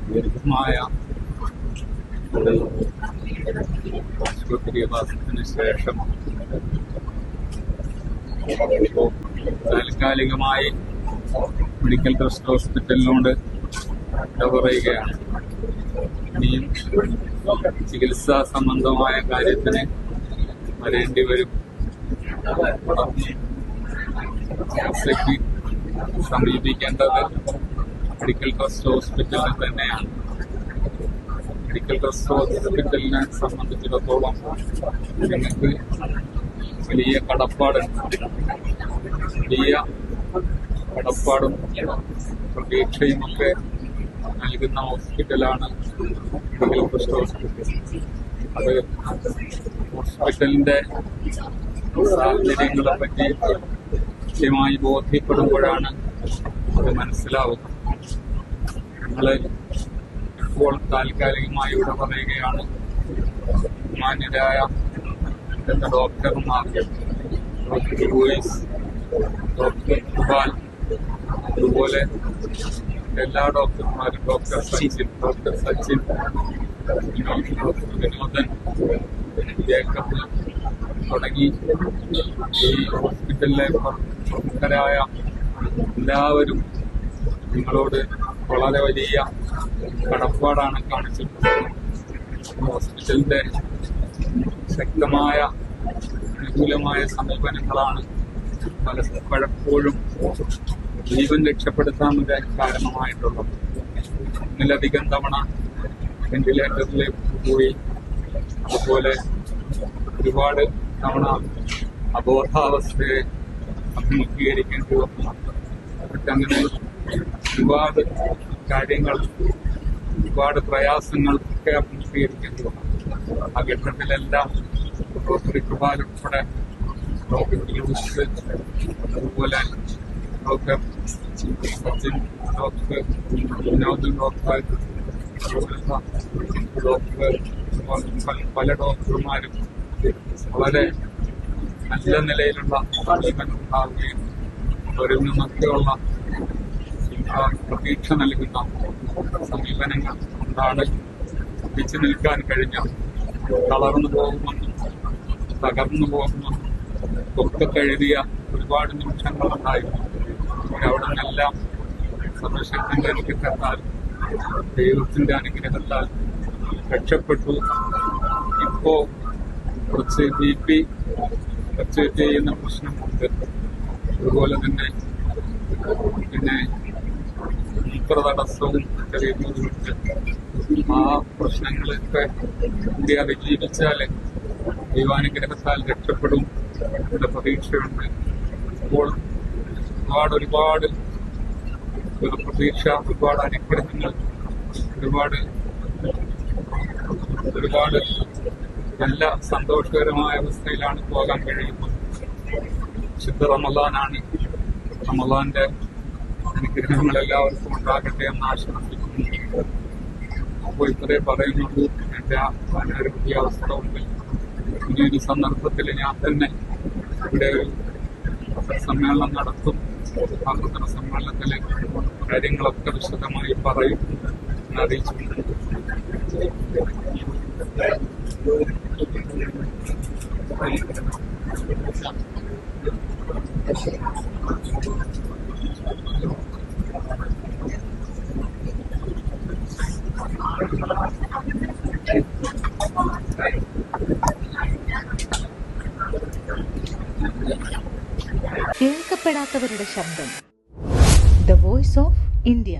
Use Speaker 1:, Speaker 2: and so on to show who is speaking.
Speaker 1: ദീർഘമായ ആശുപത്രിവാസത്തിന് ശേഷം താൽക്കാലികമായി മെഡിക്കൽ ട്രസ്റ്റ് ഹോസ്പിറ്റലിനോട് പറയുകയാണ്. ഇനിയും ചികിത്സാ സംബന്ധമായ കാര്യത്തിന് വരേണ്ടി വരും. ചികിത്സയ്ക്ക് സമീപിക്കേണ്ടത് മെഡിക്കൽ ട്രസ്റ്റ് ഹോസ്പിറ്റലിൽ തന്നെയാണ്. മെഡിക്കൽ ട്രസ്റ്റ് ഹോസ്പിറ്റലിനെ സംബന്ധിച്ചിടത്തോളം നിങ്ങൾക്ക് വലിയ കടപ്പാടും പ്രതീക്ഷയുമൊക്കെ നൽകുന്ന ഹോസ്പിറ്റലാണ് മെഡിക്കൽ ട്രസ്റ്റ് ഹോസ്പിറ്റൽ. അത് ഹോസ്പിറ്റലിന്റെ സാഹചര്യങ്ങളെ പറ്റി കൃത്യമായി ബോധ്യപ്പെടുമ്പോഴാണ് അത് മനസ്സിലാവുക. ഞങ്ങള് ഇപ്പോൾ താൽക്കാലികമായി ഇവിടെ പറയുകയാണ്. മാന്യരായ ഡോക്ടർമാർ, ഡോക്ടർ ലൂയിസ്, ഡോക്ടർ ഇക്ബാൽ, അതുപോലെ എല്ലാ ഡോക്ടർമാരും, doctor Sachin, doctor Vinodan, Jacob തുടങ്ങി ഈ ഹോസ്പിറ്റലിലെ പ്രമുഖരായ എല്ലാവരും നിങ്ങളോട് വളരെ വലിയ കടപ്പാടാണ് കാണിച്ചിട്ടുള്ളത്. ഹോസ്പിറ്റലിന്റെ ശക്തമായ അനുകൂലമായ സമീപനങ്ങളാണ് പലപ്പോഴും ജീവൻ രക്ഷപ്പെടുത്താനുള്ള കാരണമായിട്ടുള്ളത്. ഒന്നിലധികം തവണ വെന്റിലേറ്ററിലേക്ക് പോയി, അതുപോലെ ഒരുപാട് തവണ അബോധാവസ്ഥയെ അഭിമുഖീകരിക്കേണ്ടി വന്നു. അങ്ങനെ ഒരുപാട് കാര്യങ്ങൾ, ഒരുപാട് പ്രയാസങ്ങൾ ഒക്കെ അഭിമുഖീകരിക്കേണ്ടി വന്നു. ആ ഘട്ടത്തിലെല്ലാം ഡോക്ടർ ഇക്ബാൽ ഉൾപ്പെടെ ഡോക്ടർ ലൂയിസ്, അതുപോലെ doctor Sachin, doctor Vinodan, doctor പല ഡോക്ടർമാരും വളരെ നല്ല നിലയിലുള്ള സമീപനം ഉണ്ടാവുകയും അവരിൽ നിന്നൊക്കെയുള്ള പ്രതീക്ഷ നൽകുന്ന സമീപനങ്ങൾ കൊണ്ടാണ് പിടിച്ചു നിൽക്കാൻ കഴിഞ്ഞ. തളർന്നു പോകുമെന്നും തകർന്നു പോകുമെന്നും ഒക്കെ കഴുതിയ ഒരുപാട് നിമിഷങ്ങളുണ്ടായിരുന്നു. അവിടെ നിന്നെല്ലാം സർവശക്തിന്റെ അനുഗ്രഹത്താൽ, ദൈവത്തിന്റെ അനുഗ്രഹത്താൽ രക്ഷപ്പെട്ടു. ഇപ്പോ കുറച്ച് BP ഫ്ലക്ച്വേറ്റ് ചെയ്യുന്ന പ്രശ്നമുണ്ട്. അതുപോലെ തന്നെ പിന്നെ മൂത്രതടസ്സവും ചെറിയ രീതിയിലുണ്ട്. ആ പ്രശ്നങ്ങളൊക്കെ കൂടി അതിജീവിച്ചാല് ദൈവാനുഗ്രഹത്താൽ രക്ഷപ്പെടും എന്ന പ്രതീക്ഷയുണ്ട്. അപ്പോൾ ഒരുപാട് പ്രതീക്ഷ, ഒരുപാട് അനുഗ്രഹങ്ങൾ, ഒരുപാട് നല്ല സന്തോഷകരമായ അവസ്ഥയിലാണ് പോകാൻ കഴിയുന്നത്. ശുദ്ധ റമളാനാണ്. റമളാന്റെ അനുഗ്രഹങ്ങൾ എല്ലാവർക്കും ഉണ്ടാകട്ടെ എന്ന് ആശംസിക്കുന്നു. അപ്പോൾ ഇത്രേ പറയുന്നുള്ളൂ. എന്റെ അനാരോഗ്യാവസ്ഥ ഉണ്ട്. ഇനിയൊരു സന്ദർഭത്തിൽ ഞാൻ തന്നെ ഇവിടെ ഒരു സമ്മേളനം നടത്തും. ആ സമ്മേളനത്തിലെ കാര്യങ്ങളൊക്കെ വിശദമായി പറയും എന്ന് അറിയിച്ചിട്ടുണ്ട്.
Speaker 2: കേൾക്കപ്പെടാത്തവരുടെ ശബ്ദം, ദ വോയിസ് ഓഫ് ഇന്ത്യ.